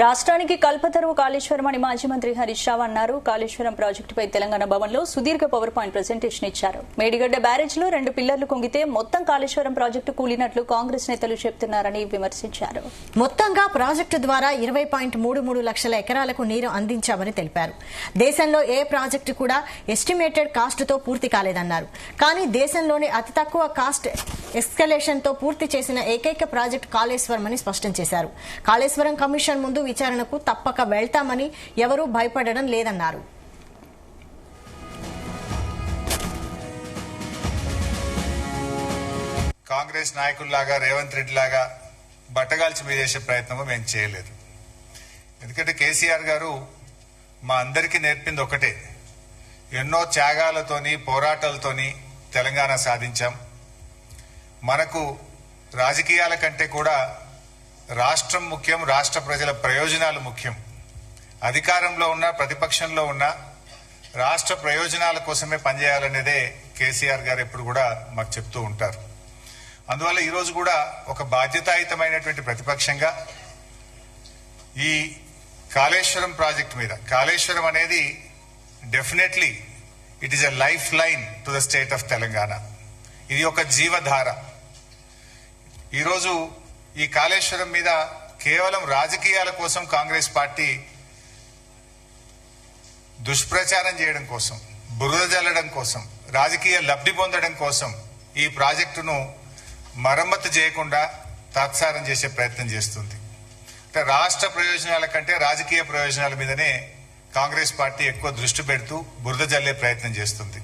రాష్ట్రానికి కల్పతరువు కాళేశ్వరం అని మాజీ మంత్రి హరీష్ రావు అన్నారు. కాళేశ్వరం ప్రాజెక్టుపై తెలంగాణ భవన్లో సుదీర్ఘ పవర్ పాయింట్ ప్రెజెంటేషన్ ఇచ్చారు. మేడిగడ్డ బ్యారేజ్లో 2 పిల్లర్లు కుంగితే మొత్తం కాళేశ్వరం ప్రాజెక్టు కూలినట్లు కాంగ్రెస్ నేతలు చెబుతున్నారని విమర్శించారు. మొత్తంగా ప్రాజెక్టు ద్వారా 20.33 లక్షల ఎకరాలకు నీరు అందించామని తెలిపారు. దేశంలో ఏ ప్రాజెక్టు కూడా ఎస్టిమేటెడ్ కాస్ట్తో పూర్తి కాలేదన్నారు. కానీ దేశంలోని అతి తక్కువ కాస్ట్ ఎస్కలేషన్ తో పూర్తి చేసిన ఏకైక ప్రాజెక్టు కాళేశ్వరం అని స్పష్టం చేశారు. కాళేశ్వరం కమిషన్ ముందు విచారణకు తప్పక వెళ్తామని ఎవరూ భయపడడం లేదన్నారు. కాంగ్రెస్ నాయకుల్లాగా రేవంత్ రెడ్డి లాగా బట్టగాల్చి మీద చేసే ప్రయత్నం మేము చేయలేదు. ఎందుకంటే కేసీఆర్ గారు మా అందరికీ నేర్పింది ఒకటే, ఎన్నో త్యాగాలతోని పోరాటాలతోని తెలంగాణ సాధించాం. మనకు రాజకీయాల కంటే కూడా రాష్ట్రం ముఖ్యం, రాష్ట్ర ప్రజల ప్రయోజనాలు ముఖ్యం. అధికారంలో ఉన్న ప్రతిపక్షంలో ఉన్న రాష్ట్ర ప్రయోజనాల కోసమే పనిచేయాలనేదే కేసీఆర్ గారు ఎప్పుడు కూడా మాకు చెప్తూ ఉంటారు. అందువల్ల ఈరోజు కూడా ఒక బాధ్యతాయుతమైనటువంటి ప్రతిపక్షంగా ఈ కాళేశ్వరం ప్రాజెక్టు మీద, కాళేశ్వరం అనేది definitely it is a life line to the state of Telangana. ఇది ఒక జీవధార. ఈరోజు ఈ కాళేశ్వరం మీద కేవలం రాజకీయాల కోసం కాంగ్రెస్ పార్టీ దుష్ప్రచారం చేయడం కోసం, బురద జల్లడం కోసం, రాజకీయ లబ్ధి పొందడం కోసం ఈ ప్రాజెక్టును మరమ్మతు చేయకుండా తాత్సారం చేసే ప్రయత్నం చేస్తుంది. అంటే రాష్ట్ర ప్రయోజనాల కంటే రాజకీయ ప్రయోజనాల మీదనే కాంగ్రెస్ పార్టీ ఎక్కువ దృష్టి పెడుతూ బురద జల్లే ప్రయత్నం చేస్తుంది.